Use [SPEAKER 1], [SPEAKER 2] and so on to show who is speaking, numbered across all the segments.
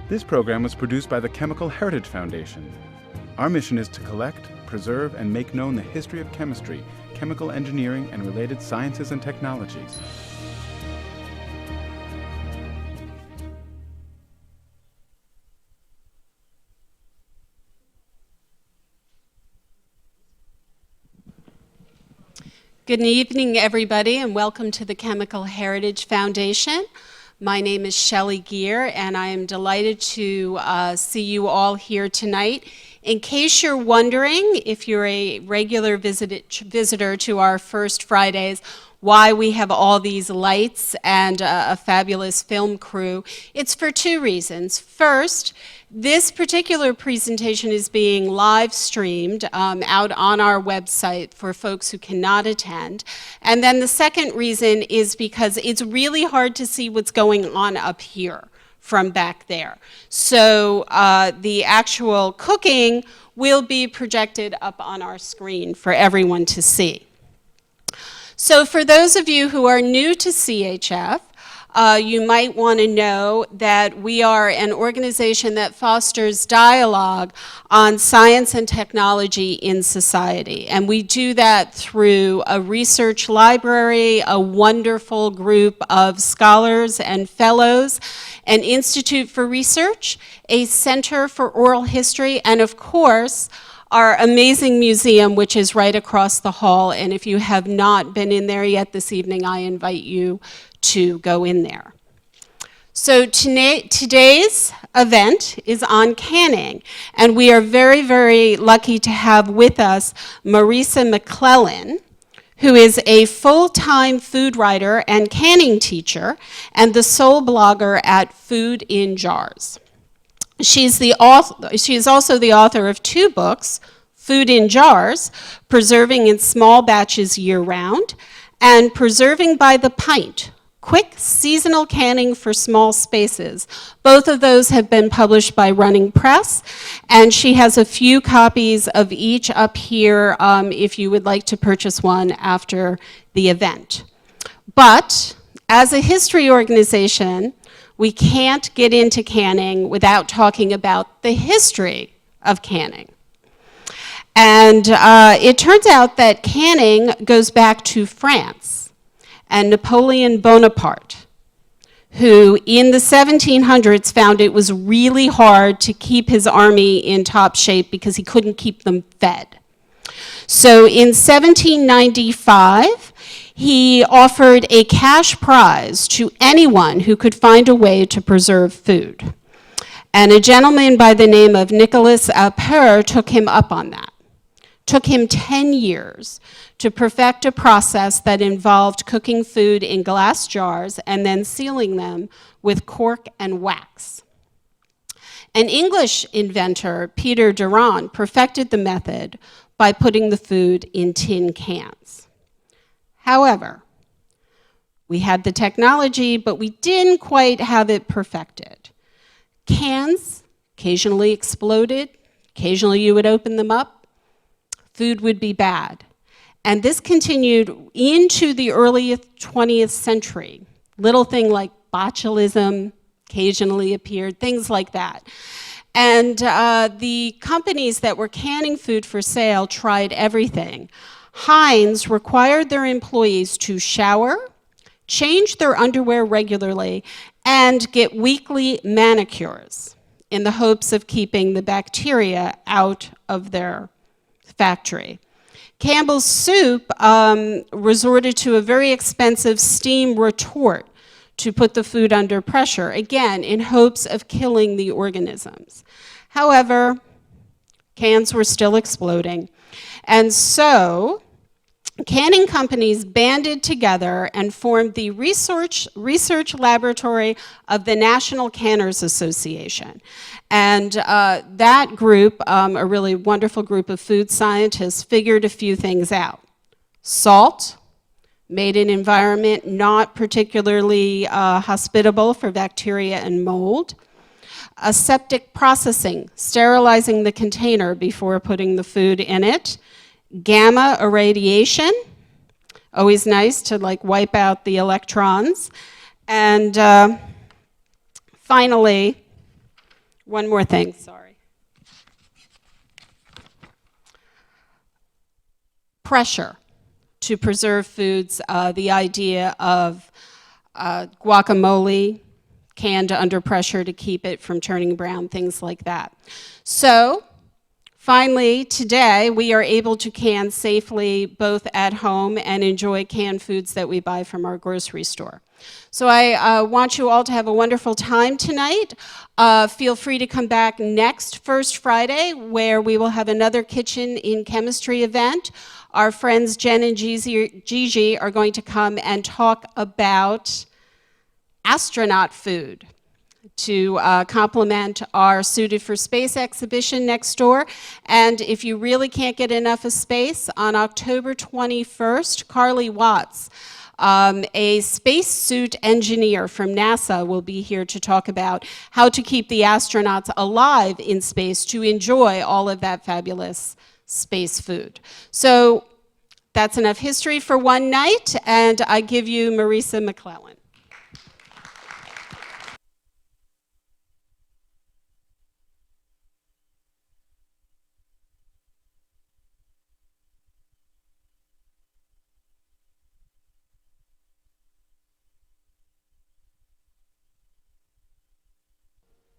[SPEAKER 1] This program was produced by the Chemical Heritage Foundation. Our mission is to collect, preserve, and make known the history of chemistry, chemical engineering, and related sciences and technologies.
[SPEAKER 2] Good evening, everybody, and welcome to the Chemical Heritage Foundation. My name is Shelley Geer, and I am delighted to see you all here tonight. In case you're wondering, if you're a regular visitor to our First Fridays, why we have all these lights and a fabulous film crew, it's for two reasons. First, this particular presentation is being live streamed out on our website for folks who cannot attend. And then the second reason is because it's really hard to see what's going on up here from back there. So the actual cooking will be projected up on our screen for everyone to see. So for those of you who are new to CHF, you might want to know that we are an organization that fosters dialogue on science and technology in society. And we do that through a research library, a wonderful group of scholars and fellows, an institute for research, a center for oral history, and of course, our amazing museum, which is right across the hall. And if you have not been in there yet this evening, I invite you to go in there. So today's event is on canning, and we are very, very lucky to have with us Marisa McClellan, who is a full-time food writer and canning teacher, and the sole blogger at Food in Jars. She is also the author of two books, Food in Jars, Preserving in Small Batches Year-Round, and Preserving by the Pint, Quick Seasonal Canning for Small Spaces. Both of those have been published by Running Press, and she has a few copies of each up here if you would like to purchase one after the event. But as a history organization, we can't get into canning without talking about the history of canning. And it turns out that canning goes back to France and Napoleon Bonaparte, who in the 1700s found it was really hard to keep his army in top shape because he couldn't keep them fed. So in 1795, he offered a cash prize to anyone who could find a way to preserve food. And a gentleman by the name of Nicolas Appert took him up on that. Took him 10 years to perfect a process that involved cooking food in glass jars and then sealing them with cork and wax. An English inventor, Peter Durand, perfected the method by putting the food in tin cans. However, we had the technology, but we didn't quite have it perfected. Cans occasionally exploded. Occasionally you would open them up. Food would be bad. And this continued into the early 20th century. Little thing like botulism occasionally appeared, things like that. And the companies that were canning food for sale tried everything. Heinz required their employees to shower, change their underwear regularly, and get weekly manicures in the hopes of keeping the bacteria out of their factory. Campbell's Soup resorted to a very expensive steam retort to put the food under pressure, again, in hopes of killing the organisms. However, cans were still exploding. And so, canning companies banded together and formed the research laboratory of the National Canners Association. And that group, a really wonderful group of food scientists, figured a few things out. Salt made an environment not particularly hospitable for bacteria and mold. Aseptic processing, sterilizing the container before putting the food in it. Gamma irradiation, always nice to like wipe out the electrons. And finally, One more thing, sorry. Pressure to preserve foods, the idea of guacamole canned under pressure to keep it from turning brown, things like that. So, finally, today we are able to can safely both at home and enjoy canned foods that we buy from our grocery store. So I want you all to have a wonderful time tonight. Feel free to come back next First Friday, where we will have another Kitchen in Chemistry event. Our friends Jen and Gigi are going to come and talk about astronaut food to complement our Suited for Space exhibition next door. And if you really can't get enough of space, on October 21st, Carly Watts, a spacesuit engineer from NASA, will be here to talk about how to keep the astronauts alive in space to enjoy all of that fabulous space food. So that's enough history for one night, and I give you Marisa McClellan.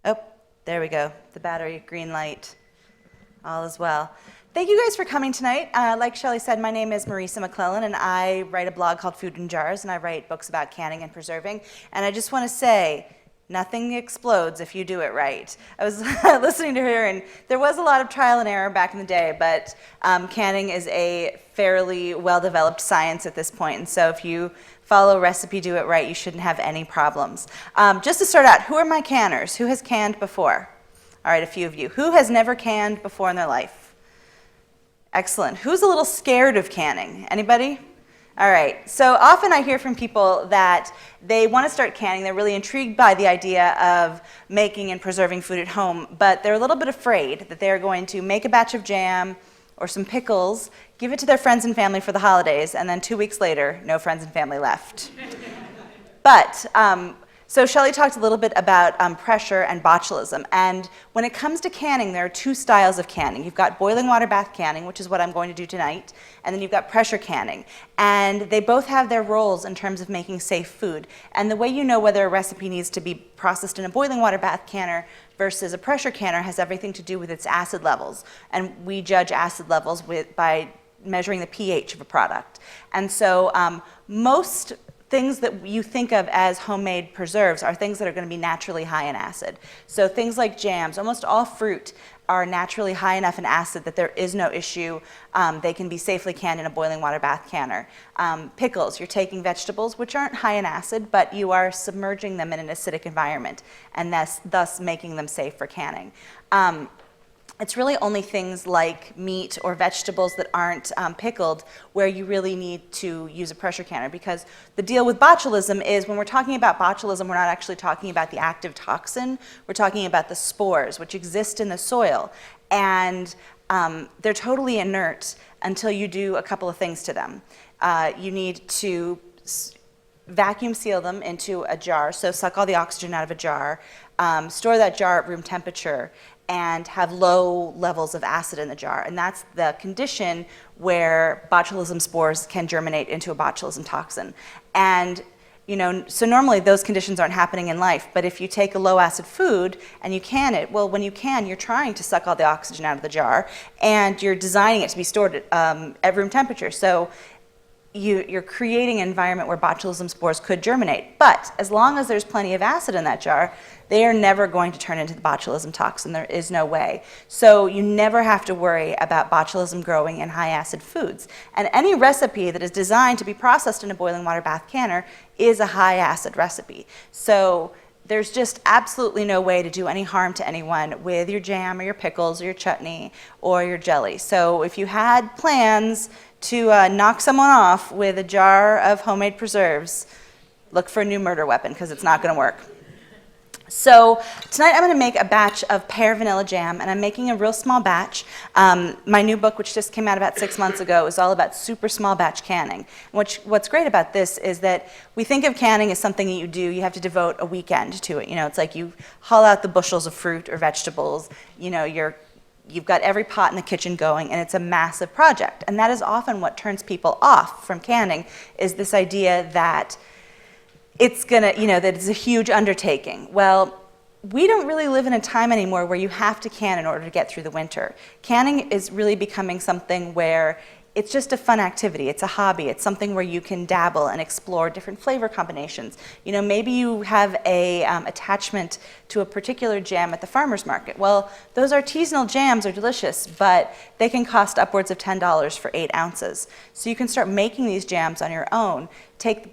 [SPEAKER 3] Oh, there we go. The battery, green light, all is well. Thank you guys for coming tonight. Like Shelley said, my name is Marisa McClellan, and I write a blog called Food in Jars, and I write books about canning and preserving. And I just want to say, nothing explodes if you do it right. I was listening to her, and there was a lot of trial and error back in the day, but canning is a fairly well-developed science at this point. And so if you follow a recipe, do it right, you shouldn't have any problems. Just to start out, who are my canners? Who has canned before? All right, a few of you. Who has never canned before in their life? Excellent. Who's a little scared of canning? Anybody? All right. So often I hear from people that they want to start canning. They're really intrigued by the idea of making and preserving food at home, but they're a little bit afraid that they're going to make a batch of jam or some pickles, give it to their friends and family for the holidays, and then 2 weeks later, no friends and family left. But so Shelley talked a little bit about pressure and botulism, and when it comes to canning, there are two styles of canning. You've got boiling water bath canning, which is what I'm going to do tonight, and then you've got pressure canning. And they both have their roles in terms of making safe food. And the way you know whether a recipe needs to be processed in a boiling water bath canner versus a pressure canner has everything to do with its acid levels. And we judge acid levels by measuring the pH of a product. And so most things that you think of as homemade preserves are things that are going to be naturally high in acid. So things like jams, almost all fruit are naturally high enough in acid that there is no issue. They can be safely canned in a boiling water bath canner. Pickles, you're taking vegetables which aren't high in acid, but you are submerging them in an acidic environment, and thus making them safe for canning. It's really only things like meat or vegetables that aren't pickled where you really need to use a pressure canner, because the deal with botulism is when we're talking about botulism, we're not actually talking about the active toxin. We're talking about the spores, which exist in the soil. And they're totally inert until you do a couple of things to them. You need to vacuum seal them into a jar, so suck all the oxygen out of a jar, store that jar at room temperature, and have low levels of acid in the jar. And that's the condition where botulism spores can germinate into a botulism toxin. And so normally those conditions aren't happening in life, but if you take a low acid food and you can it, well, when you can, you're trying to suck all the oxygen out of the jar, and you're designing it to be stored at room temperature. So you're creating an environment where botulism spores could germinate. But as long as there's plenty of acid in that jar, they are never going to turn into the botulism toxin. There is no way. So you never have to worry about botulism growing in high acid foods. And any recipe that is designed to be processed in a boiling water bath canner is a high acid recipe. So there's just absolutely no way to do any harm to anyone with your jam or your pickles or your chutney or your jelly. So if you had plans to knock someone off with a jar of homemade preserves, look for a new murder weapon, because it's not going to work. So tonight I'm going to make a batch of pear vanilla jam, and I'm making a real small batch. My new book, which just came out about 6 months ago, is all about super small batch canning. What's great about this is that we think of canning as something that you have to devote a weekend to it. You know, it's like you haul out the bushels of fruit or vegetables, you know, you've got every pot in the kitchen going, and it's a massive project. And that is often what turns people off from canning, is this idea that it's gonna, you know, that it's a huge undertaking. Well, we don't really live in a time anymore where you have to can in order to get through the winter. Canning is really becoming something where it's just a fun activity. It's a hobby. It's something where you can dabble and explore different flavor combinations. You know, maybe you have a attachment to a particular jam at the farmer's market. Well, those artisanal jams are delicious, but they can cost upwards of $10 for 8 ounces. So you can start making these jams on your own,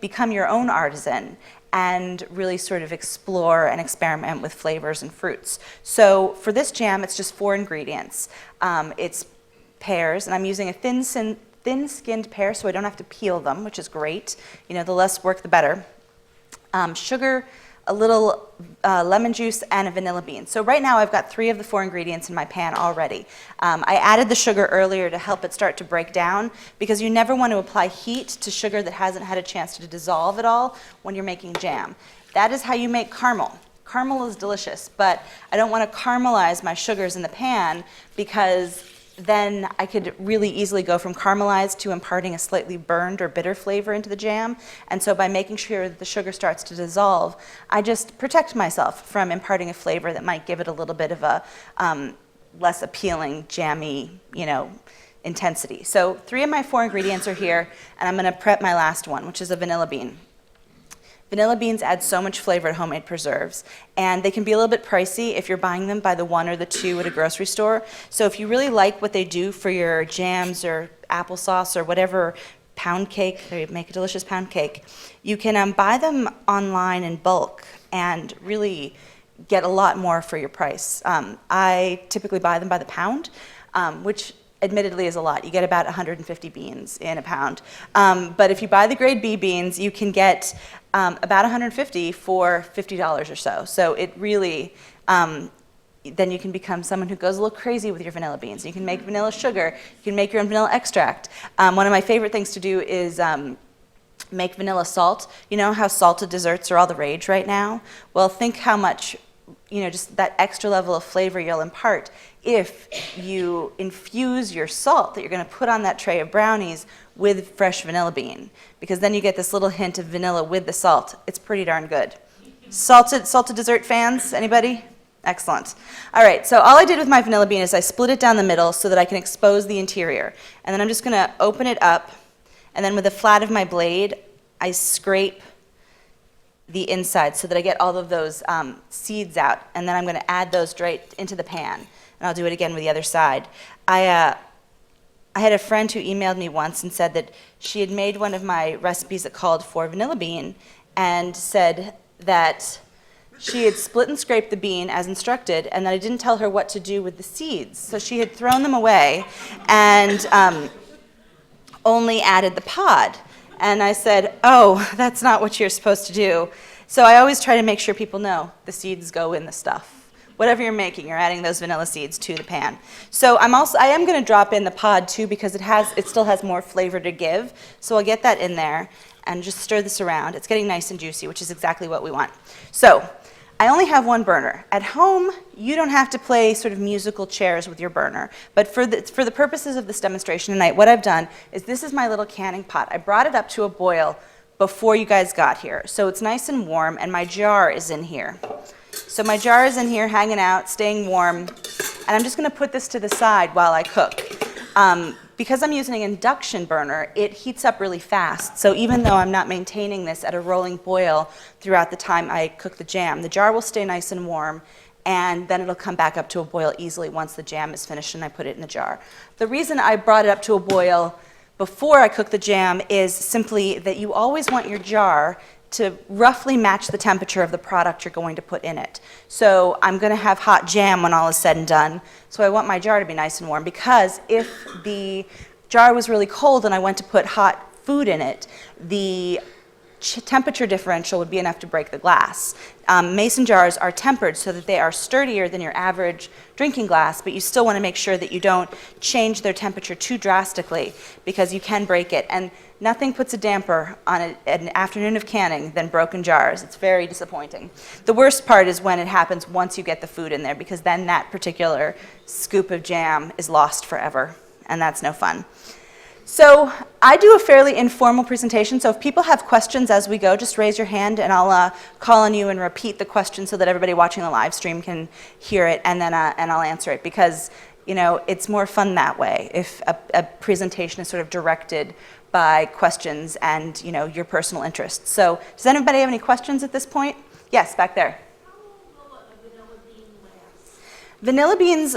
[SPEAKER 3] become your own artisan, and really sort of explore and experiment with flavors and fruits. So for this jam, it's just 4 ingredients. It's pears, and I'm using a thin-skinned pear, so I don't have to peel them, which is great. You know, the less work, the better. Sugar, a little lemon juice, and a vanilla bean. So right now I've got 3 of the 4 ingredients in my pan already. I added the sugar earlier to help it start to break down, because you never want to apply heat to sugar that hasn't had a chance to dissolve at all when you're making jam. That is how you make caramel. Caramel is delicious, but I don't want to caramelize my sugars in the pan, because then I could really easily go from caramelized to imparting a slightly burned or bitter flavor into the jam. And so by making sure that the sugar starts to dissolve, I just protect myself from imparting a flavor that might give it a little bit of a less appealing, jammy, you know, intensity. So 3 of my 4 ingredients are here, and I'm going to prep my last one, which is a vanilla bean. Vanilla beans add so much flavor to homemade preserves, and they can be a little bit pricey if you're buying them by the 1 or the 2 at a grocery store. So if you really like what they do for your jams or applesauce or whatever, pound cake, they make a delicious pound cake, you can buy them online in bulk and really get a lot more for your price. I typically buy them by the pound, which admittedly is a lot. You get about 150 beans in a pound. But if you buy the grade B beans, you can get about 150 for $50 or so. So it really, then you can become someone who goes a little crazy with your vanilla beans. You can make vanilla sugar. You can make your own vanilla extract. One of my favorite things to do is make vanilla salt. You know how salted desserts are all the rage right now? Well, think how much, you know, just that extra level of flavor you'll impart if you infuse your salt that you're going to put on that tray of brownies with fresh vanilla bean, because then you get this little hint of vanilla with the salt. It's pretty darn good. Salted dessert fans, anybody? Excellent. All right, so all I did with my vanilla bean is I split it down the middle so that I can expose the interior. And then I'm just going to open it up, and then with the flat of my blade, I scrape the inside so that I get all of those seeds out, and then I'm going to add those straight into the pan. And I'll do it again with the other side. I had a friend who emailed me once and said that she had made one of my recipes that called for vanilla bean, and said that she had split and scraped the bean as instructed, and that I didn't tell her what to do with the seeds. So she had thrown them away and only added the pod. And I said, oh, that's not what you're supposed to do. So I always try to make sure people know the seeds go in the stuff. Whatever you're making, you're adding those vanilla seeds to the pan. So I am going to drop in the pod too, because it still has more flavor to give. So I'll get that in there and just stir this around. It's getting nice and juicy, which is exactly what we want. So I only have 1 burner. At home, you don't have to play sort of musical chairs with your burner. But for the purposes of this demonstration tonight, what I've done is this is my little canning pot. I brought it up to a boil before you guys got here. So it's nice and warm, and my jar is in here. So my jar is in here hanging out, staying warm, and I'm just going to put this to the side while I cook. Because I'm using an induction burner, it heats up really fast. So even though I'm not maintaining this at a rolling boil throughout the time I cook the jam, the jar will stay nice and warm, and then it'll come back up to a boil easily once the jam is finished and I put it in the jar. The reason I brought it up to a boil before I cook the jam is simply that you always want your jar to roughly match the temperature of the product you're going to put in it. So I'm going to have hot jam when all is said and done, so I want my jar to be nice and warm, because if the jar was really cold and I went to put hot food in it, the temperature differential would be enough to break the glass. Mason jars are tempered so that they are sturdier than your average drinking glass, but you still want to make sure that you don't change their temperature too drastically because you can break it. And nothing puts a damper on an afternoon of canning than broken jars. It's very disappointing. The worst part is when it happens once you get the food in there, because then that particular scoop of jam is lost forever, and that's no fun. So I do a fairly informal presentation, so if people have questions as we go, just raise your hand and I'll call on you and repeat the question so that everybody watching the live stream can hear it, and then and I'll answer it, because it's more fun that way if a presentation is sort of directed by questions and your personal interests. So does anybody have any questions at this point? Yes, back there.
[SPEAKER 4] How long will a vanilla bean last?
[SPEAKER 3] Vanilla beans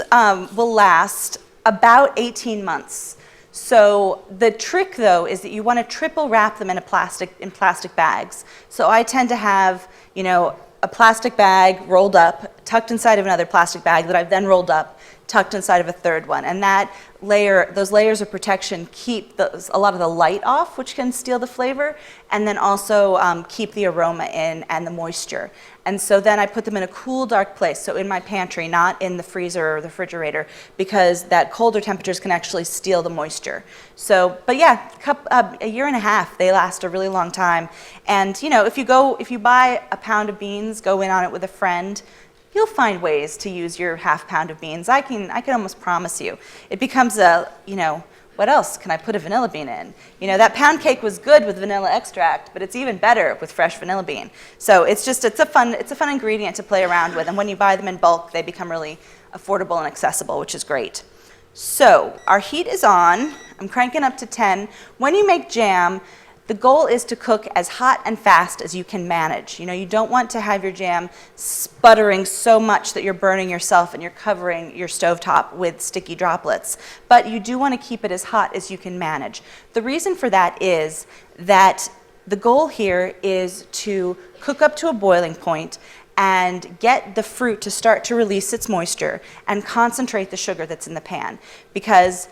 [SPEAKER 3] will last about 18 months. So the trick, though, is that you want to triple wrap them in plastic bags. So I tend to have, a plastic bag rolled up, tucked inside of another plastic bag that I've then rolled up, tucked inside of a third one. And those layers of protection keep a lot of the light off, which can steal the flavor, and then also keep the aroma in and the moisture. And so then I put them in a cool, dark place, so in my pantry, not in the freezer or the refrigerator, because that colder temperatures can actually steal the moisture. So, but yeah, a year and a half, they last a really long time. And if you buy a pound of beans, go in on it with a friend, you'll find ways to use your half pound of beans. I can almost promise you. It becomes what else can I put a vanilla bean in? That pound cake was good with vanilla extract, but it's even better with fresh vanilla bean. So it's a fun ingredient to play around with, and when you buy them in bulk, they become really affordable and accessible, which is great. So our heat is on. I'm cranking up to 10. When you make jam, the goal is to cook as hot and fast as you can manage. You don't want to have your jam sputtering so much that you're burning yourself and you're covering your stovetop with sticky droplets. But you do want to keep it as hot as you can manage. The reason for that is that the goal here is to cook up to a boiling point and get the fruit to start to release its moisture and concentrate the sugar that's in the pan, because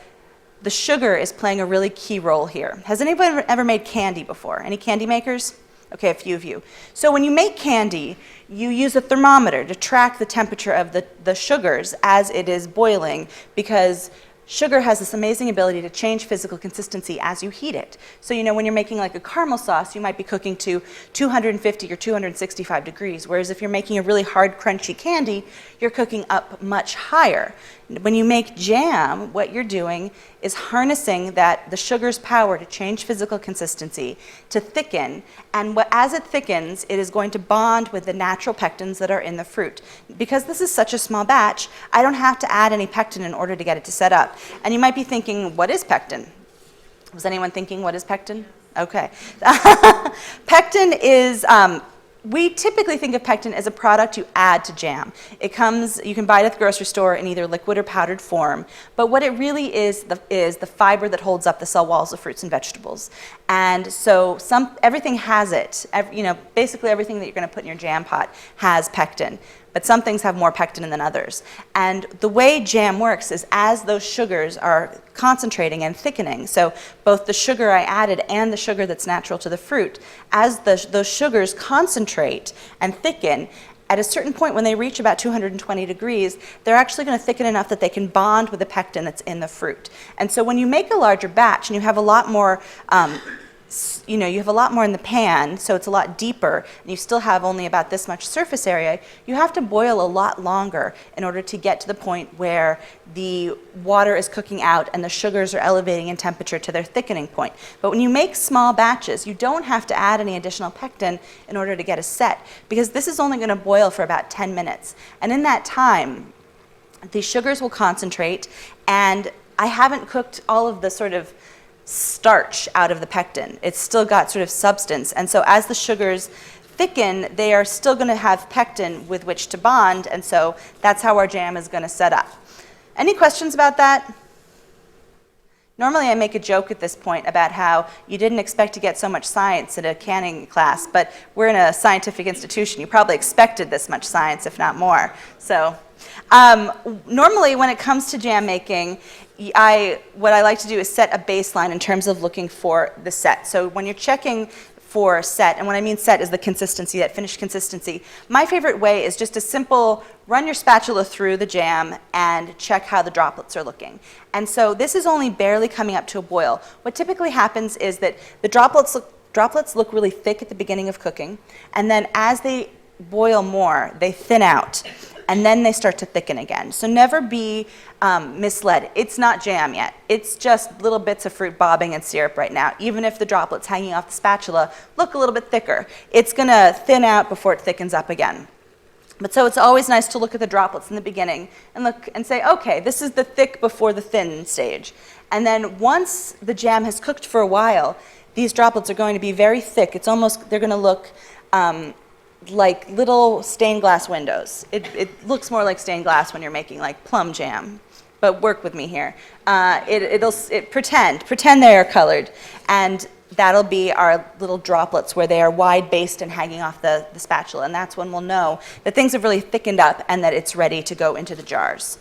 [SPEAKER 3] the sugar is playing a really key role here. Has anybody ever made candy before? Any candy makers? Okay, a few of you. So when you make candy, you use a thermometer to track the temperature of the sugars as it is boiling, because sugar has this amazing ability to change physical consistency as you heat it. So when you're making like a caramel sauce, you might be cooking to 250 or 265 degrees, whereas if you're making a really hard, crunchy candy, you're cooking up much higher. When you make jam, what you're doing is harnessing the sugar's power to change physical consistency, to thicken, and as it thickens, it is going to bond with the natural pectins that are in the fruit. Because this is such a small batch, I don't have to add any pectin in order to get it to set up. And you might be thinking, what is pectin? Was anyone thinking, what is pectin? Okay. Pectin is... we typically think of pectin as a product you add to jam. You can buy it at the grocery store in either liquid or powdered form, but what it really is the fiber that holds up the cell walls of fruits and vegetables. And so everything has it. Basically everything that you're going to put in your jam pot has pectin. But some things have more pectin than others. And the way jam works is as those sugars are concentrating and thickening, so both the sugar I added and the sugar that's natural to the fruit, as those sugars concentrate and thicken, at a certain point when they reach about 220 degrees, they're actually going to thicken enough that they can bond with the pectin that's in the fruit. And so when you make a larger batch and you have a lot more you have a lot more in the pan, so it's a lot deeper, and you still have only about this much surface area, you have to boil a lot longer in order to get to the point where the water is cooking out and the sugars are elevating in temperature to their thickening point. But when you make small batches, you don't have to add any additional pectin in order to get a set, because this is only going to boil for about 10 minutes. And in that time, the sugars will concentrate, and I haven't cooked all of the sort of starch out of the pectin. It's still got sort of substance, and so as the sugars thicken, they are still going to have pectin with which to bond, and so that's how our jam is going to set up. Any questions about that? Normally I make a joke at this point about how you didn't expect to get so much science in a canning class, but we're in a scientific institution. You probably expected this much science, if not more. So normally when it comes to jam making, what I like to do is set a baseline in terms of looking for the set. So when you're checking for set, and what I mean set is the consistency, that finished consistency. My favorite way is just a simple run your spatula through the jam and check how the droplets are looking. And so this is only barely coming up to a boil. What typically happens is that the droplets look really thick at the beginning of cooking, and then as they boil more, they thin out, and then they start to thicken again. So never be misled. It's not jam yet. It's just little bits of fruit bobbing in syrup right now. Even if the droplets hanging off the spatula look a little bit thicker, it's going to thin out before it thickens up again. But so it's always nice to look at the droplets in the beginning and look and say, okay, this is the thick before the thin stage. And then once the jam has cooked for a while, these droplets are going to be very thick. It's almost, they're going to look like little stained glass windows. It looks more like stained glass when you're making like plum jam, but work with me here. Pretend they are colored, and that'll be our little droplets where they are wide based and hanging off the spatula, and that's when we'll know that things have really thickened up and that it's ready to go into the jars.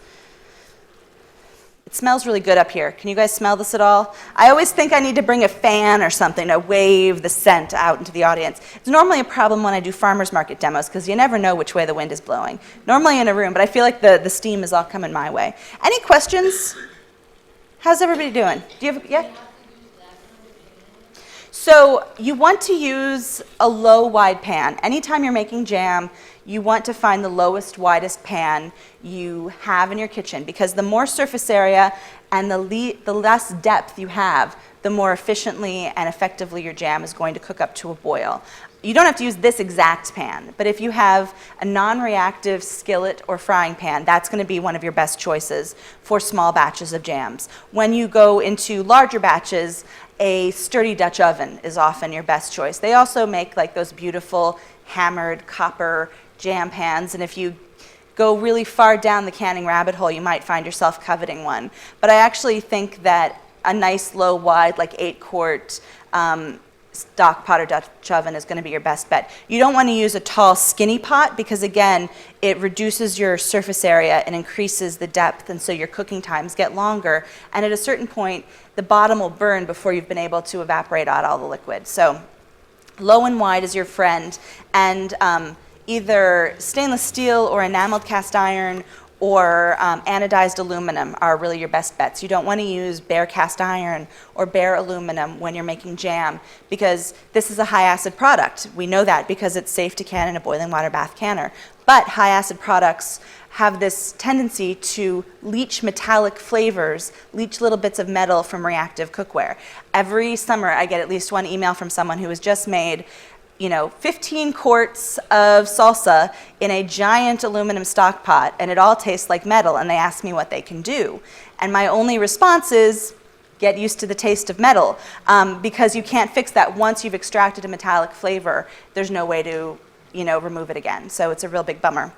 [SPEAKER 3] It smells really good up here. Can you guys smell this at all? I always think I need to bring a fan or something to wave the scent out into the audience. It's normally a problem when I do farmers market demos because you never know which way the wind is blowing. Normally in a room, but I feel like the steam is all coming my way. Any questions? How's everybody doing? Do you have, yeah? So you want to use a low, wide pan. Anytime you're making jam, you want to find the lowest, widest pan you have in your kitchen, because the more surface area and the less depth you have, the more efficiently and effectively your jam is going to cook up to a boil. You don't have to use this exact pan, but if you have a non-reactive skillet or frying pan, that's going to be one of your best choices for small batches of jams. When you go into larger batches, a sturdy Dutch oven is often your best choice. They also make like those beautiful hammered copper jam pans, and if you go really far down the canning rabbit hole, you might find yourself coveting one. But I actually think that a nice low wide, like 8-quart stock pot or Dutch oven is going to be your best bet. You don't want to use a tall skinny pot because again it reduces your surface area and increases the depth, and so your cooking times get longer, and at a certain point the bottom will burn before you've been able to evaporate out all the liquid. So low and wide is your friend, and either stainless steel or enameled cast iron or anodized aluminum are really your best bets. You don't want to use bare cast iron or bare aluminum when you're making jam because this is a high acid product. We know that because it's safe to can in a boiling water bath canner. But high acid products have this tendency to leach metallic flavors, leach little bits of metal from reactive cookware. Every summer I get at least one email from someone who has just made 15 quarts of salsa in a giant aluminum stock pot, and it all tastes like metal, and they ask me what they can do. And my only response is, get used to the taste of metal, because you can't fix that. Once you've extracted a metallic flavor, there's no way to, remove it again. So it's a real big bummer.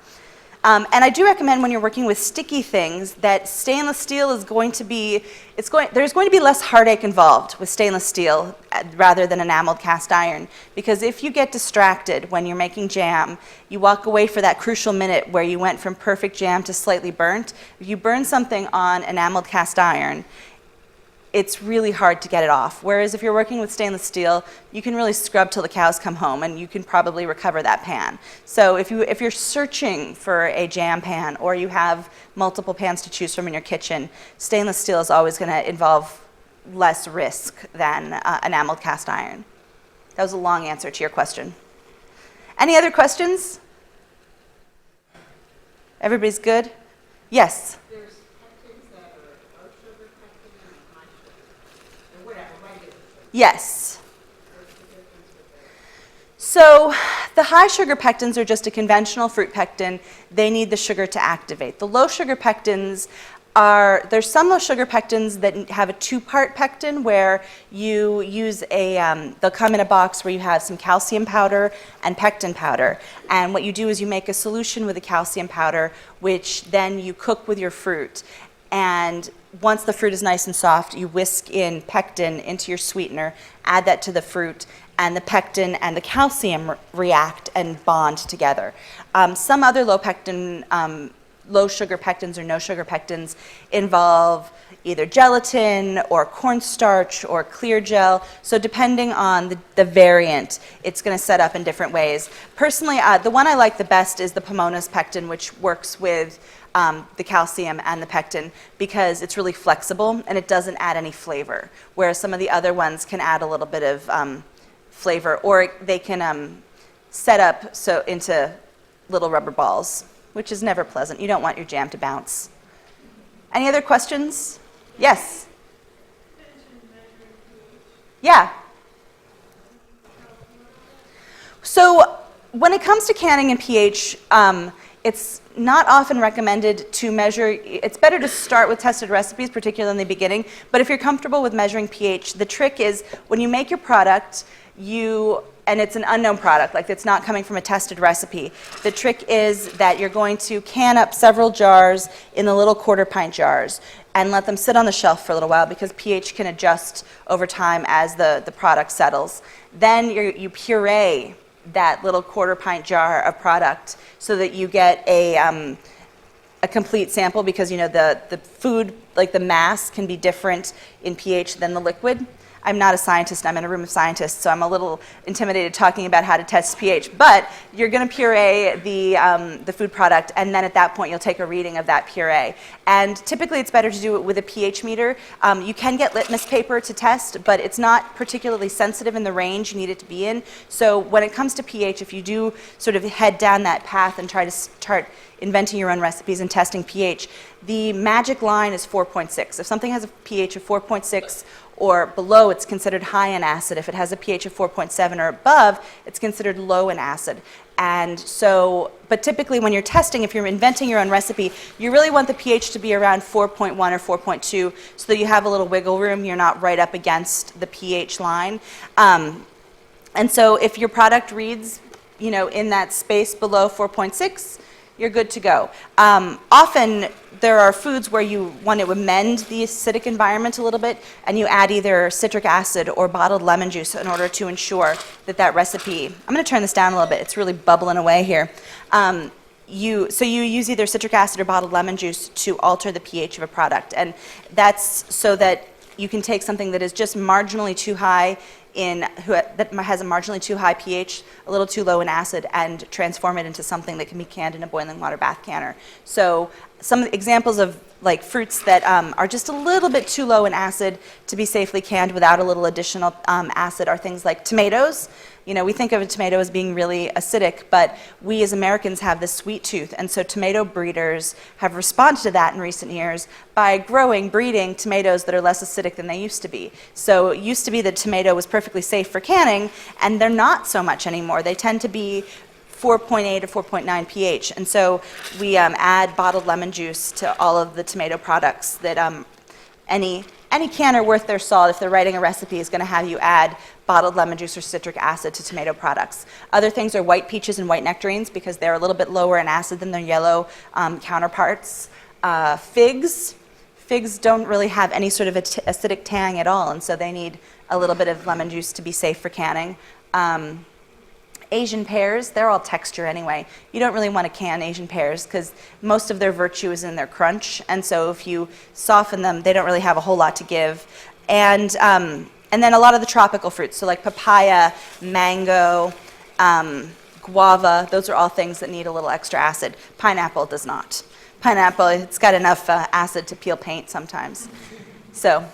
[SPEAKER 3] And I do recommend when you're working with sticky things that stainless steel is going to be, there's going to be less heartache involved with stainless steel rather than enameled cast iron. Because if you get distracted when you're making jam, you walk away for that crucial minute where you went from perfect jam to slightly burnt. If you burn something on enameled cast iron, it's really hard to get it off. Whereas if you're working with stainless steel, you can really scrub till the cows come home and you can probably recover that pan. So if you're searching for a jam pan or you have multiple pans to choose from in your kitchen, stainless steel is always going to involve less risk than enameled cast iron. That was a long answer to your question. Any other questions? Everybody's good? Yes?
[SPEAKER 5] There's pectins that are low sugar pectin and high sugar. And whatever, right?
[SPEAKER 3] Yes. So the high sugar pectins are just a conventional fruit pectin. They need the sugar to activate. The low sugar pectins there's some low sugar pectins that have a 2-part pectin where you use they'll come in a box where you have some calcium powder and pectin powder. And what you do is you make a solution with the calcium powder, which then you cook with your fruit. And once the fruit is nice and soft, you whisk in pectin into your sweetener, add that to the fruit, and the pectin and the calcium react and bond together. Some other low pectin low sugar pectins or no sugar pectins involve either gelatin or cornstarch or clear gel. So depending on the variant, it's going to set up in different ways. Personally, the one I like the best is the Pomona's pectin, which works with the calcium and the pectin because it's really flexible and it doesn't add any flavor, whereas some of the other ones can add a little bit of flavor, or they can set up so into little rubber balls, which is never pleasant. You don't want your jam to bounce. Any other questions? Yes? Yeah. So when it comes to canning and pH, it's not often recommended to measure. It's better to start with tested recipes, particularly in the beginning. But if you're comfortable with measuring pH, the trick is when you make your product, and it's an unknown product, like it's not coming from a tested recipe, the trick is that you're going to can up several jars in the little quarter-pint jars and let them sit on the shelf for a little while because pH can adjust over time as the product settles. Then you puree that little quarter-pint jar of product so that you get a complete sample because the food, like the mass, can be different in pH than the liquid. I'm not a scientist, I'm in a room of scientists, so I'm a little intimidated talking about how to test pH. But you're going to puree the food product, and then at that point you'll take a reading of that puree. And typically it's better to do it with a pH meter. You can get litmus paper to test, but it's not particularly sensitive in the range you need it to be in. So when it comes to pH, if you do sort of head down that path and try to start inventing your own recipes and testing pH, the magic line is 4.6. If something has a pH of 4.6 or below, it's considered high in acid. If it has a pH of 4.7 or above, it's considered low in acid. And so, but typically when you're testing, if you're inventing your own recipe, you really want the pH to be around 4.1 or 4.2 so that you have a little wiggle room. You're not right up against the pH line. And so if your product reads, in that space below 4.6, you're good to go. Often there are foods where you want to amend the acidic environment a little bit, and you add either citric acid or bottled lemon juice in order to ensure that recipe. I'm going to turn this down a little bit. It's really bubbling away here. You use either citric acid or bottled lemon juice to alter the pH of a product, and that's so that you can take something that is just marginally too high that has a marginally too high pH, a little too low in acid, and transform it into something that can be canned in a boiling water bath canner. So some examples of like fruits that are just a little bit too low in acid to be safely canned without a little additional acid are things like tomatoes. We think of a tomato as being really acidic, but we as Americans have this sweet tooth, and so tomato breeders have responded to that in recent years by breeding tomatoes that are less acidic than they used to be. So it used to be that tomato was perfectly safe for canning, and they're not so much anymore. They tend to be 4.8 or 4.9 pH, and so we add bottled lemon juice to all of the tomato products that any canner worth their salt, if they're writing a recipe, is going to have you add bottled lemon juice or citric acid to tomato products. Other things are white peaches and white nectarines because they're a little bit lower in acid than their yellow counterparts. Figs don't really have any sort of acidic tang at all, and so they need a little bit of lemon juice to be safe for canning. Asian pears, they're all texture anyway. You don't really want to can Asian pears because most of their virtue is in their crunch, and so if you soften them, they don't really have a whole lot to give. And then a lot of the tropical fruits, so like papaya, mango, guava, those are all things that need a little extra acid. Pineapple does not. Pineapple, it's got enough acid to peel paint sometimes. So,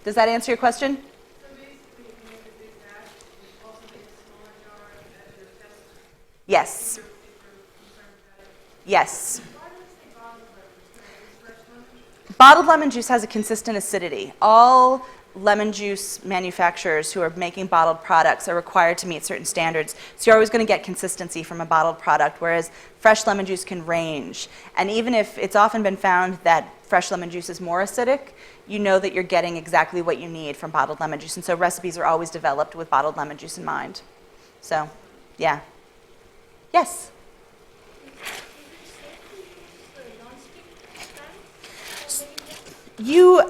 [SPEAKER 3] does that answer your question? Yes. Yes. Bottled lemon juice has a consistent acidity. All lemon juice manufacturers who are making bottled products are required to meet certain standards. So you're always going to get consistency from a bottled product, whereas fresh lemon juice can range. And even if it's often been found that fresh lemon juice is more acidic, you know that you're getting exactly what you need from bottled lemon juice. And so recipes are always developed with bottled lemon juice in mind. So, yeah. Yes?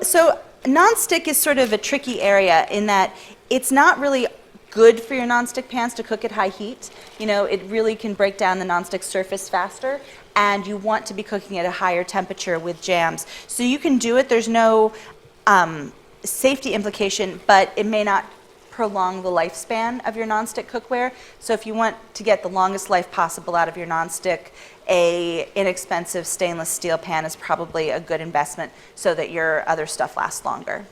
[SPEAKER 3] So nonstick is sort of a tricky area in that it's not really good for your nonstick pans to cook at high heat. You know, it really can break down the nonstick surface faster, and you want to be cooking at a higher temperature with jams. So you can do it. There's no safety implication, but it may not prolong the lifespan of your nonstick cookware. So if you want to get the longest life possible out of your nonstick, a inexpensive stainless steel pan is probably a good investment so that your other stuff lasts longer.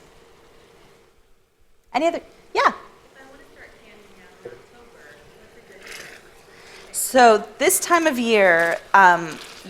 [SPEAKER 3] Any other? Yeah. So this time of year,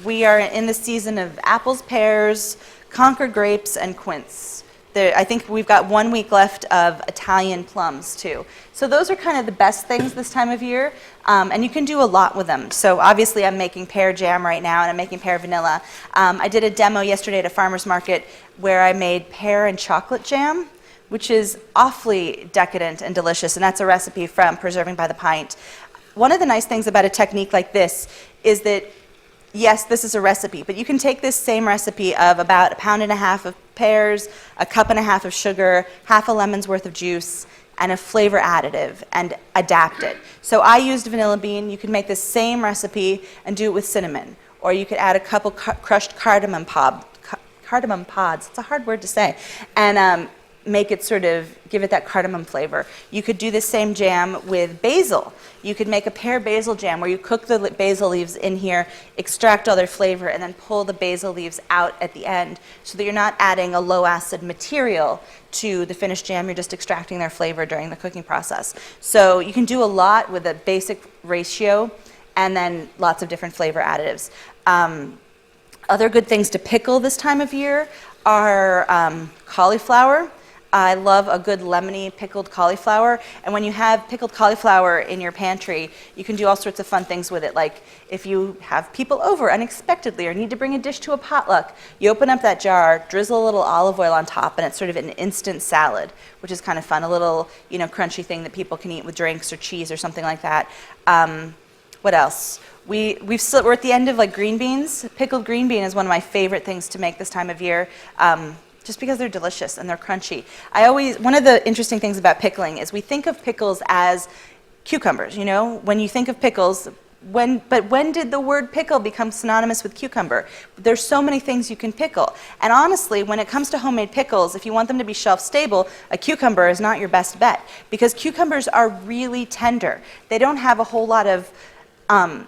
[SPEAKER 3] we are in the season of apples, pears, Concord grapes, and quince. I think we've got 1 week left of Italian plums too. So those are kind of the best things this time of year, and you can do a lot with them. So obviously I'm making pear jam right now, and I'm making pear vanilla. I did a demo yesterday at a farmer's market where I made pear and chocolate jam, which is awfully decadent and delicious, and that's a recipe from Preserving by the Pint. One of the nice things about a technique like this is that, yes, this is a recipe, but you can take this same recipe of about 1.5 pounds of pears, 1.5 cups of sugar, half a lemon's worth of juice, and a flavor additive, and adapt it. So I used vanilla bean. You could make this same recipe and do it with cinnamon, or you could add a couple crushed cardamom pods. It's a hard word to say, and make it sort of give it that cardamom flavor. You could do the same jam with basil. You could make a pear basil jam where you cook the basil leaves in here, extract all their flavor, and then pull the basil leaves out at the end so that you're not adding a low acid material to the finished jam. You're just extracting their flavor during the cooking process. So you can do a lot with a basic ratio and then lots of different flavor additives. Other good things to pickle this time of year are cauliflower. I love a good lemony pickled cauliflower, and when you have pickled cauliflower in your pantry, you can do all sorts of fun things with it, like if you have people over unexpectedly or need to bring a dish to a potluck, you open up that jar, drizzle a little olive oil on top, and it's sort of an instant salad, which is kind of fun, a little, you know, crunchy thing that people can eat with drinks or cheese or something like that. What else? We're at the end of like green beans. Pickled green bean is one of my favorite things to make this time of year. Just because they're delicious and they're crunchy. One of the interesting things about pickling is we think of pickles as cucumbers, you know? When you think of pickles, when did the word pickle become synonymous with cucumber? There's so many things you can pickle. And honestly, when it comes to homemade pickles, if you want them to be shelf stable, a cucumber is not your best bet because cucumbers are really tender. They don't have a whole lot of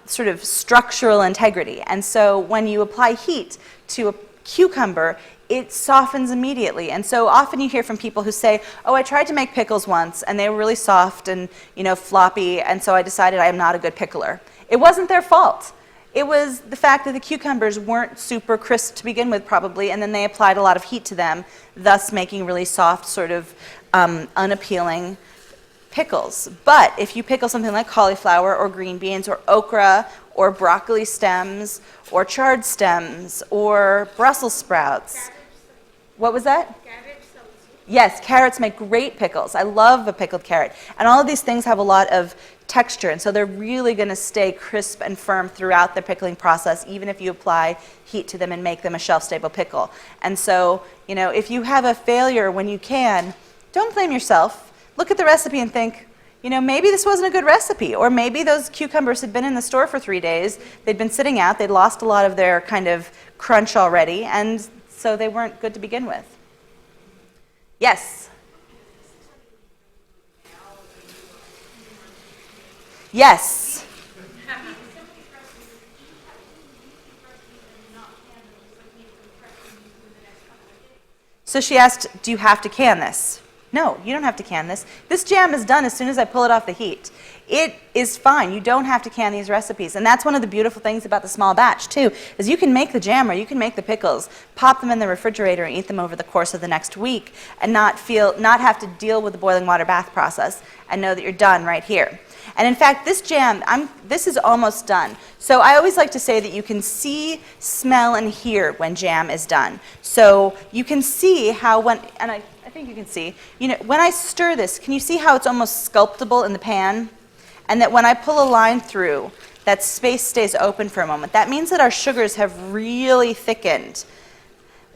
[SPEAKER 3] sort of structural integrity. And so when you apply heat to a cucumber, it softens immediately. And so often you hear from people who say, oh, I tried to make pickles once and they were really soft and, you know, floppy, and so I decided I am not a good pickler. It wasn't their fault. It was the fact that the cucumbers weren't super crisp to begin with probably, and then they applied a lot of heat to them, thus making really soft, sort of unappealing pickles. But if you pickle something like cauliflower or green beans or okra or broccoli stems or chard stems or Brussels sprouts. What was that? Yes, carrots make great pickles. I love a pickled carrot. And all of these things have a lot of texture, and so they're really going to stay crisp and firm throughout the pickling process, even if you apply heat to them and make them a shelf-stable pickle. And so, you know, if you have a failure when you can, don't blame yourself. Look at the recipe and think, you know, maybe this wasn't a good recipe, or maybe those cucumbers had been in the store for 3 days, they'd been sitting out, they'd lost a lot of their kind of crunch already, and so they weren't good to begin with. Yes? Yes. So she asked, do you have to can this? No, you don't have to can this. This jam is done as soon as I pull it off the heat. It is fine. You don't have to can these recipes. And that's one of the beautiful things about the small batch, too, is you can make the jam or you can make the pickles, pop them in the refrigerator and eat them over the course of the next week and not have to deal with the boiling water bath process and know that you're done right here. And in fact, this jam, this is almost done. So I always like to say that you can see, smell, and hear when jam is done. So you can see how I think you can see, you know, when I stir this, can you see how it's almost sculptable in the pan? And that when I pull a line through, that space stays open for a moment. That means that our sugars have really thickened.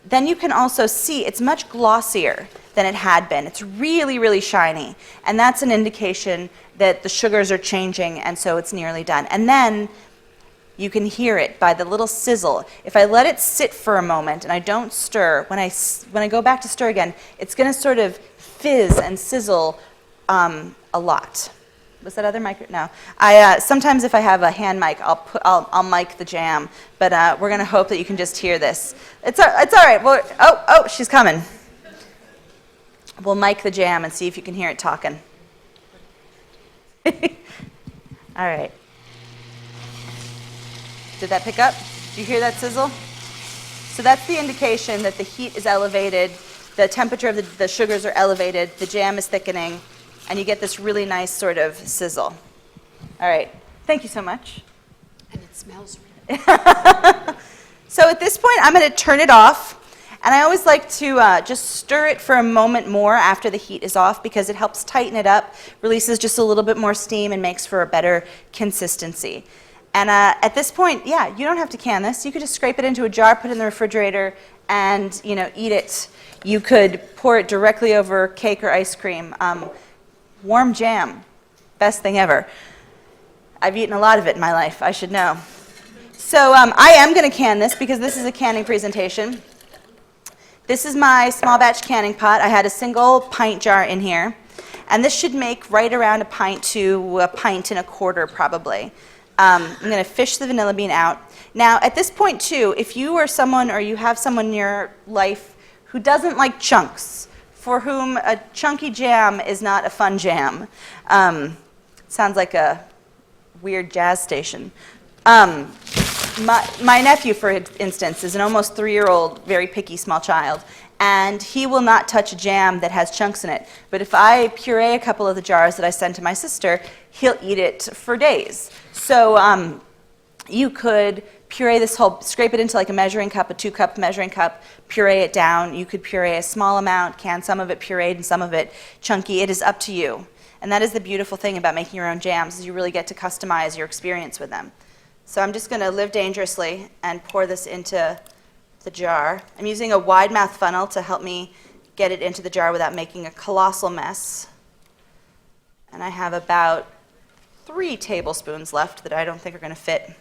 [SPEAKER 3] Then you can also see it's much glossier than it had been. It's really, really shiny. And that's an indication that the sugars are changing, and so it's nearly done. And then you can hear it by the little sizzle. If I let it sit for a moment and I don't stir, when I go back to stir again, it's going to sort of fizz and sizzle a lot. Was that other mic? No. Sometimes if I have a hand mic, I'll mic the jam, but we're going to hope that you can just hear this. It's all right. Well, oh, she's coming. We'll mic the jam and see if you can hear it talking. All right. Did that pick up? Did you hear that sizzle? So that's the indication that the heat is elevated, the temperature of the sugars are elevated, the jam is thickening, and you get this really nice sort of sizzle. All right. Thank you so much.
[SPEAKER 2] And it smells really
[SPEAKER 3] So at this point, I'm going to turn it off. And I always like to just stir it for a moment more after the heat is off because it helps tighten it up, releases just a little bit more steam, and makes for a better consistency. And at this point, yeah, you don't have to can this. You could just scrape it into a jar, put it in the refrigerator, and eat it. You could pour it directly over cake or ice cream. Warm jam, best thing ever. I've eaten a lot of it in my life, I should know. So I am going to can this because this is a canning presentation. This is my small batch canning pot. I had a single pint jar in here. And this should make right around a pint to a pint and a quarter probably. I'm going to fish the vanilla bean out. Now at this point too, if you are someone or you have someone in your life who doesn't like chunks, for whom a chunky jam is not a fun jam, sounds like a weird jazz station. My nephew, for instance, is an almost 3-year-old, very picky small child, and he will not touch a jam that has chunks in it. But if I puree a couple of the jars that I send to my sister, he'll eat it for days. So you could puree this whole, scrape it into like a measuring cup, a 2-cup measuring cup, puree it down. You could puree a small amount, can some of it pureed and some of it chunky. It is up to you. And that is the beautiful thing about making your own jams, is you really get to customize your experience with them. So I'm just going to live dangerously and pour this into the jar. I'm using a wide mouth funnel to help me get it into the jar without making a colossal mess. And I have about 3 tablespoons left that I don't think are going to fit.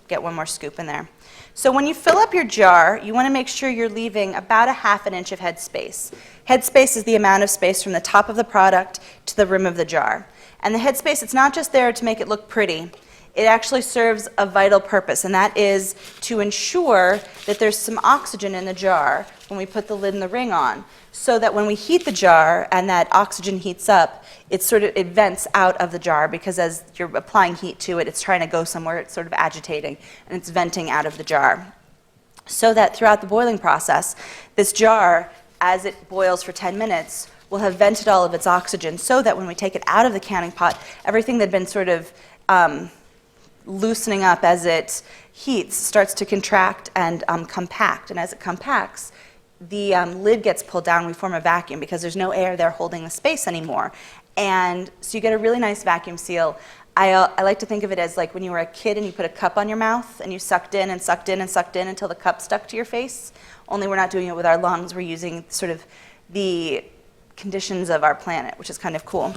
[SPEAKER 3] Get one more scoop in there. So when you fill up your jar, you want to make sure you're leaving about a 1/2 inch of head space. Head space is the amount of space from the top of the product to the rim of the jar. And the head space, it's not just there to make it look pretty. It actually serves a vital purpose, and that is to ensure that there's some oxygen in the jar when we put the lid and the ring on, so that when we heat the jar and that oxygen heats up, it vents out of the jar, because as you're applying heat to it, it's trying to go somewhere, it's sort of agitating, and it's venting out of the jar. So that throughout the boiling process, this jar, as it boils for 10 minutes, will have vented all of its oxygen, so that when we take it out of the canning pot, everything that had been sort of loosening up as it heats starts to contract and compact. And as it compacts, the lid gets pulled down. We form a vacuum because there's no air there holding the space anymore. And so you get a really nice vacuum seal. I like to think of it as like when you were a kid and you put a cup on your mouth and you sucked in and sucked in and sucked in until the cup stuck to your face. Only we're not doing it with our lungs. We're using sort of the conditions of our planet, which is kind of cool.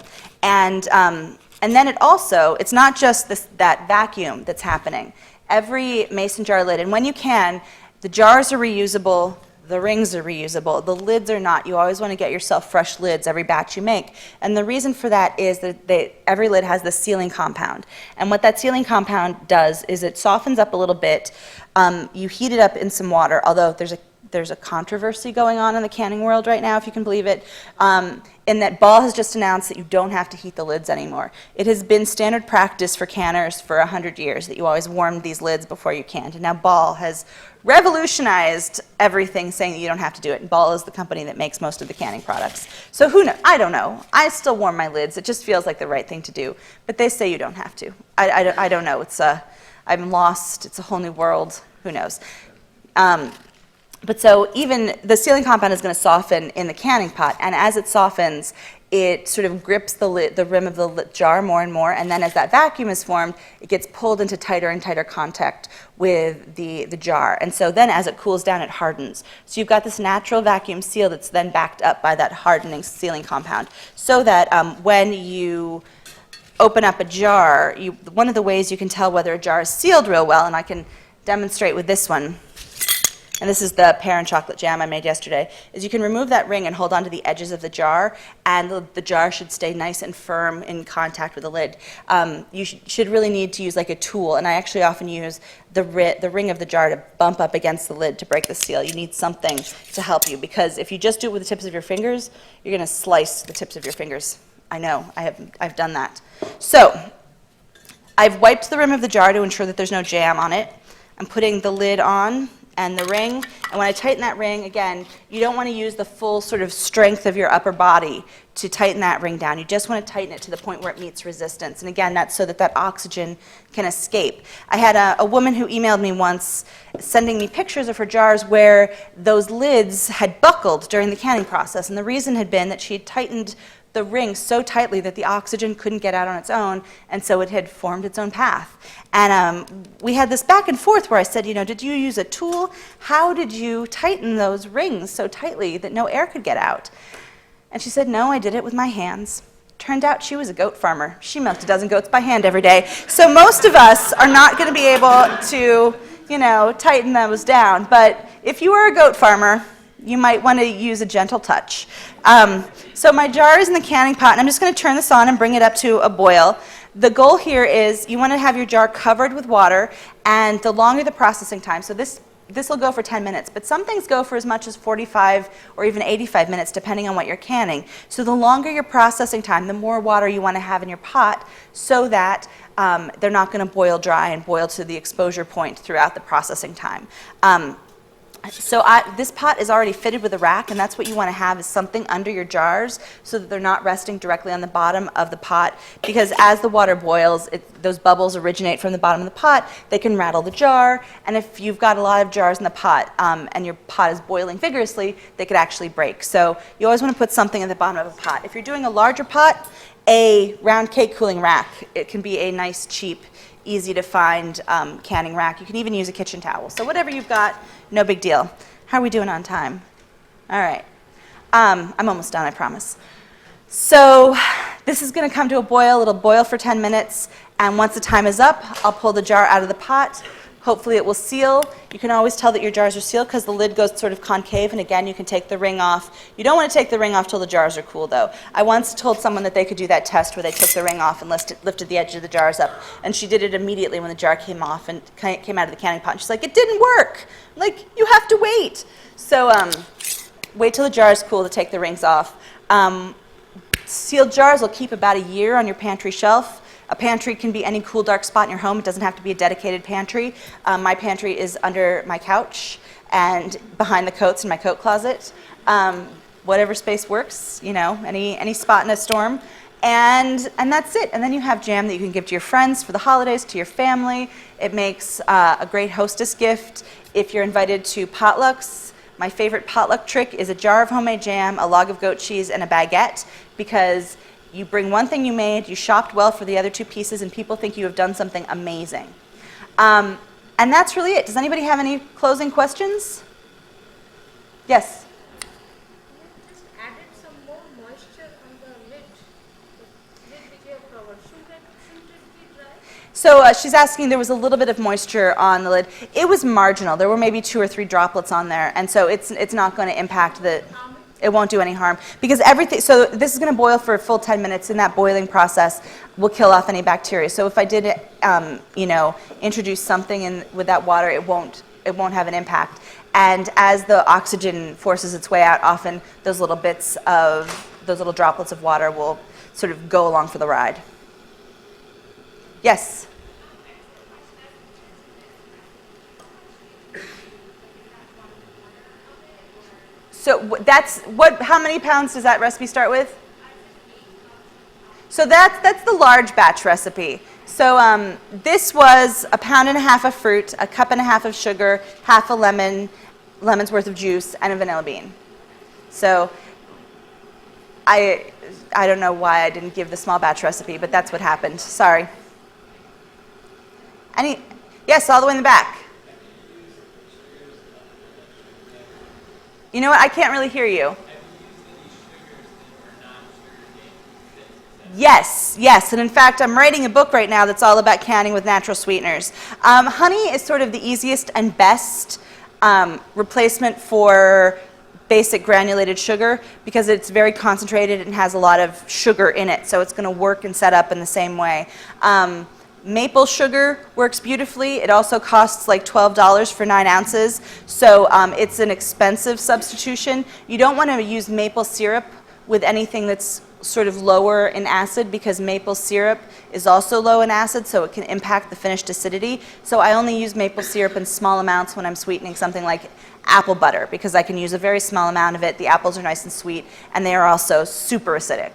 [SPEAKER 3] And then it's not just that vacuum that's happening. Every mason jar lid, and when you can, the jars are reusable, the rings are reusable, the lids are not. You always want to get yourself fresh lids every batch you make. And the reason for that is that every lid has this sealing compound. And what that sealing compound does is it softens up a little bit. You heat it up in some water, although there's a controversy going on in the canning world right now, if you can believe it, in that Ball has just announced that you don't have to heat the lids anymore. It has been standard practice for canners for 100 years that you always warm these lids before you canned. And now Ball has revolutionized everything, saying that you don't have to do it. And Ball is the company that makes most of the canning products. So who knows? I don't know. I still warm my lids. It just feels like the right thing to do. But they say you don't have to. I don't know. I'm lost. It's a whole new world. Who knows? But so even the sealing compound is going to soften in the canning pot, and as it softens, it sort of grips the rim of the jar more and more, and then as that vacuum is formed, it gets pulled into tighter and tighter contact with the jar. And so then as it cools down, it hardens. So you've got this natural vacuum seal that's then backed up by that hardening sealing compound, so that when you open up a jar, one of the ways you can tell whether a jar is sealed real well, and I can demonstrate with this one, and this is the pear and chocolate jam I made yesterday, is you can remove that ring and hold onto the edges of the jar, and the jar should stay nice and firm in contact with the lid. You should really need to use like a tool, and I actually often use the ring of the jar to bump up against the lid to break the seal. You need something to help you, because if you just do it with the tips of your fingers, you're going to slice the tips of your fingers. I know, I've done that. So I've wiped the rim of the jar to ensure that there's no jam on it. I'm putting the lid on and the ring, and when I tighten that ring, again, you don't want to use the full sort of strength of your upper body to tighten that ring down. You just want to tighten it to the point where it meets resistance, and again, that's so that that oxygen can escape. I had a woman who emailed me once sending me pictures of her jars where those lids had buckled during the canning process, and the reason had been that she had tightened the ring so tightly that the oxygen couldn't get out on its own, and so it had formed its own path. And we had this back and forth where I said, did you use a tool? How did you tighten those rings so tightly that no air could get out? And she said, no, I did it with my hands. Turned out she was a goat farmer. She milked a dozen goats by hand every day. So most of us are not going to be able to, tighten those down. But if you are a goat farmer, you might want to use a gentle touch. So my jar is in the canning pot, and I'm just going to turn this on and bring it up to a boil. The goal here is you want to have your jar covered with water, and the longer the processing time, so this will go for 10 minutes, but some things go for as much as 45 or even 85 minutes, depending on what you're canning. So the longer your processing time, the more water you want to have in your pot, so that they're not going to boil dry and boil to the exposure point throughout the processing time. So this pot is already fitted with a rack, and that's what you want to have, is something under your jars so that they're not resting directly on the bottom of the pot, because as the water boils, those bubbles originate from the bottom of the pot. They can rattle the jar, and if you've got a lot of jars in the pot and your pot is boiling vigorously, they could actually break. So you always want to put something at the bottom of a pot. If you're doing a larger pot, a round cake cooling rack, it can be a nice, cheap, easy to find canning rack. You can even use a kitchen towel. So whatever you've got, no big deal. How are we doing on time? All right. I'm almost done, I promise. So this is going to come to a boil. It'll boil for 10 minutes, and once the time is up, I'll pull the jar out of the pot. Hopefully it will seal. You can always tell that your jars are sealed because the lid goes sort of concave, and again, you can take the ring off. You don't want to take the ring off till the jars are cool, though. I once told someone that they could do that test where they took the ring off and lifted the edge of the jars up, and she did it immediately when the jar came off and came out of the canning pot. And she's like, it didn't work. I'm like, you have to wait. So wait till the jar is cool to take the rings off. Sealed jars will keep about a year on your pantry shelf. A pantry can be any cool, dark spot in your home. It doesn't have to be a dedicated pantry. My pantry is under my couch and behind the coats in my coat closet. Whatever space works, any spot in a storm. And that's it. And then you have jam that you can give to your friends for the holidays, to your family. It makes a great hostess gift. If you're invited to potlucks, my favorite potluck trick is a jar of homemade jam, a log of goat cheese, and a baguette, because you bring one thing you made, you shopped well for the other two pieces, and people think you have done something amazing. And that's really it. Does anybody have any closing questions? Yes?
[SPEAKER 4] You just added some more moisture on the lid. The lid became covered. Shouldn't it be dry?
[SPEAKER 3] So she's asking, there was a little bit of moisture on the lid. It was marginal. There were maybe 2 or 3 droplets on there, and so it's not going to impact the... It won't do any harm, because everything, so this is going to boil for a full 10 minutes, and that boiling process will kill off any bacteria. So if I did, introduce something in with that water, it won't have an impact. And as the oxygen forces its way out, often those little droplets of water will sort of go along for the ride. Yes? So that's how many pounds does that recipe start with? So that's the large batch recipe. So this was 1.5 pounds of fruit, 1.5 cups of sugar, half a lemon's worth of juice, and a vanilla bean. So I don't know why I didn't give the small batch recipe, but that's what happened. Sorry. Yes, all the way in the back. You know what? I can't really hear you. Yes, yes, and in fact, I'm writing a book right now that's all about canning with natural sweeteners. Honey is sort of the easiest and best replacement for basic granulated sugar because it's very concentrated and has a lot of sugar in it, so it's going to work and set up in the same way. Maple sugar works beautifully. It also costs like $12 for 9 ounces, so it's an expensive substitution. You don't want to use maple syrup with anything that's sort of lower in acid because maple syrup is also low in acid, so it can impact the finished acidity. So I only use maple syrup in small amounts when I'm sweetening something like apple butter because I can use a very small amount of it. The apples are nice and sweet, and they are also super acidic.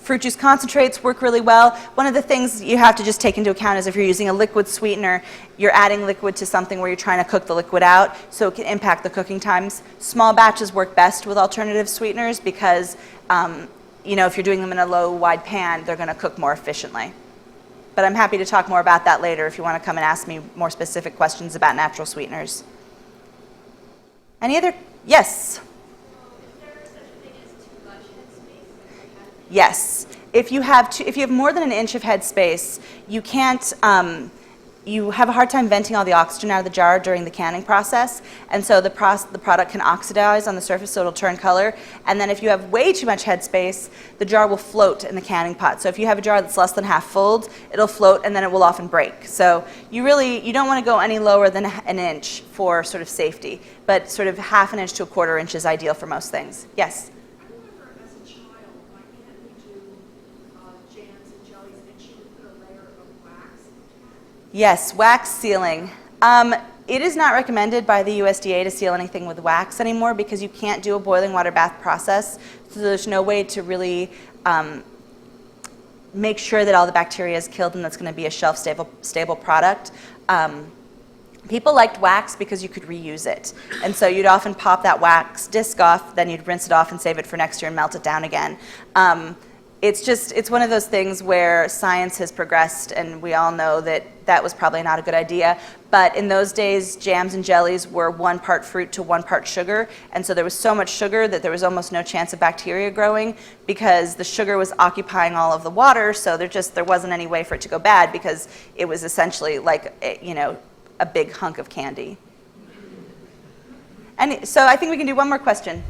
[SPEAKER 3] Fruit juice concentrates work really well. One of the things you have to just take into account is if you're using a liquid sweetener, you're adding liquid to something where you're trying to cook the liquid out, so it can impact the cooking times. Small batches work best with alternative sweeteners because you know, if you're doing them in a low, wide pan, they're going to cook more efficiently. But I'm happy to talk more about that later if you want to come and ask me more specific questions about natural sweeteners. Any other? Yes? Yes. If you have more than an inch of head space, you can't, you have a hard time venting all the oxygen out of the jar during the canning process, and so the product can oxidize on the surface, so it'll turn color. And then if you have way too much head space, the jar will float in the canning pot. So if you have a jar that's less than half filled, it'll float, and then it will often break. So you don't want to go any lower than an inch for sort of safety, but sort of half an inch to a quarter inch is ideal for most things. Yes? Yes, wax sealing. It is not recommended by the USDA to seal anything with wax anymore because you can't do a boiling water bath process, so there's no way to really make sure that all the bacteria is killed and that's going to be a shelf-stable product. People liked wax because you could reuse it, and so you'd often pop that wax disc off, then you'd rinse it off and save it for next year and melt it down again. It's one of those things where science has progressed, and we all know that that was probably not a good idea. But in those days, jams and jellies were 1 part fruit to 1 part sugar, and so there was so much sugar that there was almost no chance of bacteria growing because the sugar was occupying all of the water, so there wasn't any way for it to go bad because it was essentially like a big hunk of candy. And so I think we can do one more question.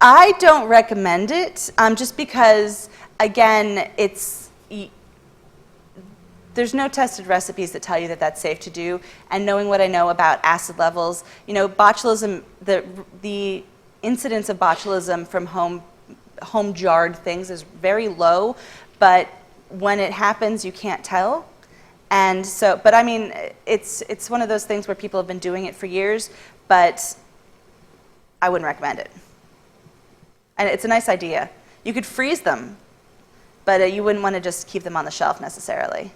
[SPEAKER 3] I don't recommend it, just because, again, there's no tested recipes that tell you that that's safe to do, and knowing what I know about acid levels, botulism, the incidence of botulism from home jarred things is very low, but when it happens, you can't tell. And so, but I mean, it's one of those things where people have been doing it for years, but I wouldn't recommend it. And it's a nice idea. You could freeze them, but you wouldn't want to just keep them on the shelf necessarily.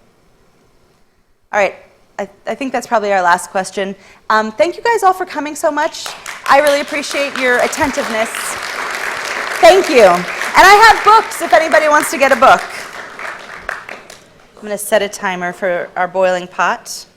[SPEAKER 3] All right, I think that's probably our last question. Thank you guys all for coming so much. I really appreciate your attentiveness. Thank you. And I have books if anybody wants to get a book. I'm going to set a timer for our boiling pot.